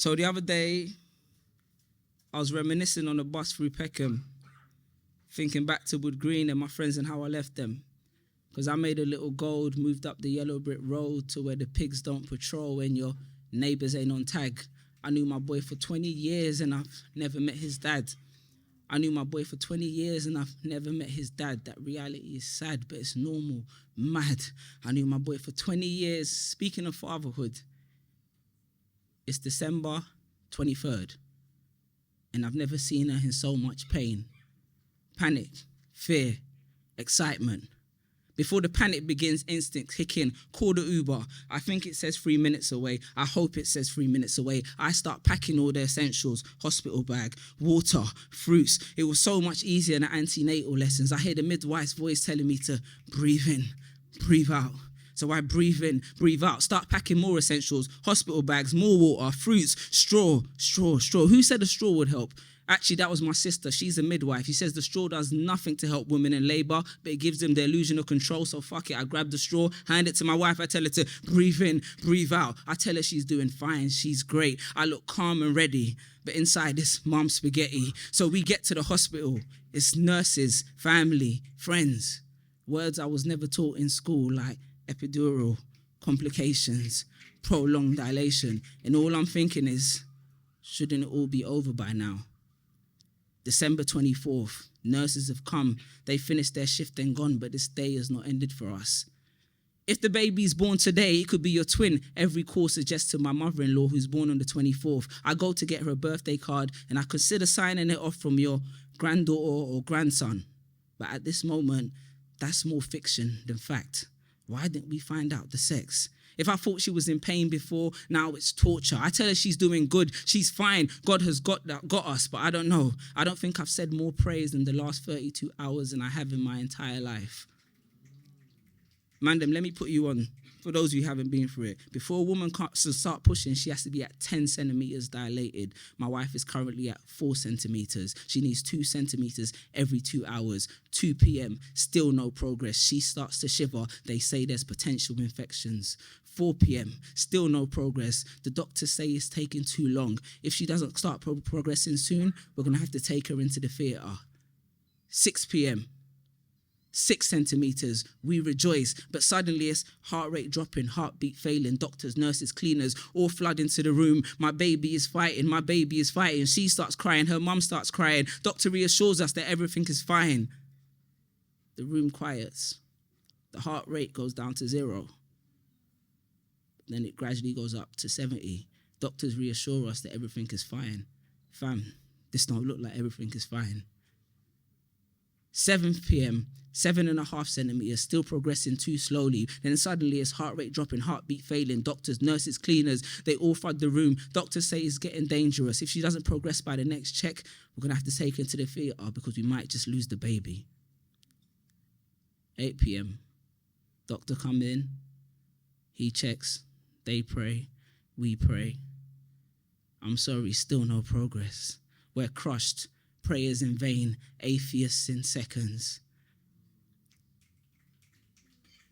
So the other day, I was reminiscing on the bus through Peckham, thinking back to Wood Green and my friends and how I left them. Because I made a little gold, moved up the yellow brick road to where the pigs don't patrol when your neighbours ain't on tag. I knew my boy for 20 years and I've never met his dad. I knew my boy for 20 years and I've never met his dad. That reality is sad, but it's normal, mad. I knew my boy for 20 years. Speaking of fatherhood, it's December 23rd, and I've never seen her in so much pain. Panic, fear, excitement. Before the panic begins, instinct kick in. Call the Uber. I think it says 3 minutes away. I hope it says 3 minutes away. I start packing all the essentials. Hospital bag, water, fruits. It was so much easier in the antenatal lessons. I hear the midwife's voice telling me to breathe in, breathe out. So I breathe in, breathe out. Start packing more essentials. Hospital bags, more water, fruits, straw. Who said a straw would help? Actually, that was my sister. She's a midwife. She says the straw does nothing to help women in labour, but it gives them the illusion of control. So fuck it. I grab the straw, hand it to my wife. I tell her to breathe in, breathe out. I tell her she's doing fine. She's great. I look calm and ready, but inside this mum spaghetti. So we get to the hospital. It's nurses, family, friends. Words I was never taught in school, like epidural, complications, prolonged dilation. And all I'm thinking is, shouldn't it all be over by now? December 24th, nurses have come. They finished their shift and gone, but this day has not ended for us. If the baby's born today, it could be your twin. Every call suggests to my mother-in-law who's born on the 24th. I go to get her a birthday card and I consider signing it off from your granddaughter or grandson. But at this moment, that's more fiction than fact. Why didn't we find out the sex? If I thought she was in pain before, now it's torture. I tell her she's doing good. She's fine. God has got us, but I don't know. I don't think I've said more praise in the last 32 hours than I have in my entire life. Mandem, let me put you on, for those of you who haven't been through it. Before a woman can start pushing, she has to be at 10 centimeters dilated. My wife is currently at 4 centimeters. She needs 2 centimeters every 2 hours. 2 p.m., still no progress. She starts to shiver. They say there's potential infections. 4 p.m., still no progress. The doctors say it's taking too long. If she doesn't start progressing soon, we're going to have to take her into the theatre. 6 p.m., 6 centimeters, we rejoice, but suddenly it's heart rate dropping, heartbeat failing, doctors, nurses, cleaners, all flood into the room. My baby is fighting. She starts crying, her mum starts crying. Doctor reassures us that everything is fine. The room quiets. The heart rate goes down to 0. Then it gradually goes up to 70. Doctors reassure us that everything is fine. Fam, this don't look like everything is fine. 7 p.m., 7.5 centimeters, still progressing too slowly. Then suddenly it's heart rate dropping, heartbeat failing. Doctors, nurses, cleaners, they all flood the room. Doctors say it's getting dangerous. If she doesn't progress by the next check, we're going to have to take her to the theatre because we might just lose the baby. 8 p.m., doctor come in, he checks, they pray, we pray. I'm sorry, still no progress. We're crushed. Prayers in vain, atheists in seconds.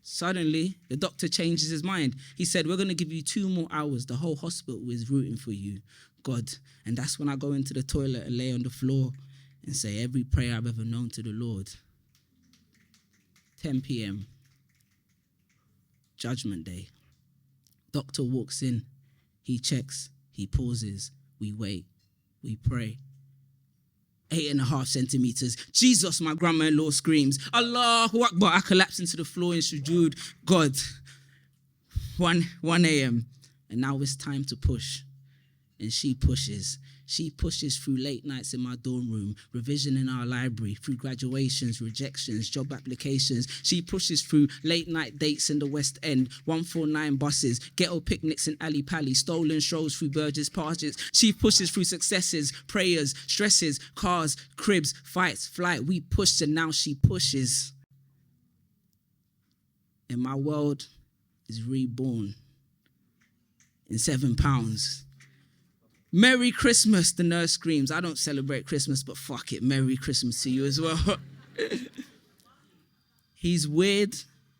Suddenly, the doctor changes his mind. He said, we're going to give you 2 more hours. The whole hospital is rooting for you, God. And that's when I go into the toilet and lay on the floor and say every prayer I've ever known to the Lord. 10 p.m., Judgment Day. Doctor walks in. He checks. He pauses. We wait. We pray. 8.5 centimeters. Jesus, my grandma-in-law screams. Allahu Akbar. I collapse into the floor in sujood. God. 1 a.m. And now it's time to push. And she pushes. She pushes through late nights in my dorm room, revision in our library, through graduations, rejections, job applications. She pushes through late night dates in the West End, 149 buses, ghetto picnics in Ali Pali, stolen strolls through Burgess Passes. She pushes through successes, prayers, stresses, cars, cribs, fights, flight. We pushed and now she pushes. And my world is reborn in 7 pounds. Merry Christmas, the nurse screams. I don't celebrate Christmas, but fuck it, Merry Christmas to you as well. He's weird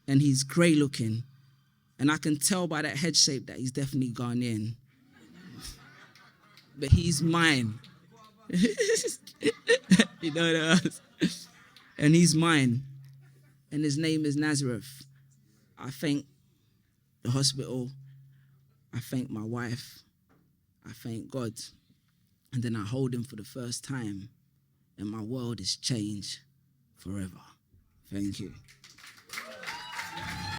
and he's grey looking. And I can tell by that head shape that he's definitely Ghanaian. but he's mine. You know that? And he's mine. And his name is Nazareth. I thank the hospital. I thank my wife. I thank God. And then I hold him for the first time. And my world is changed forever. Thank you.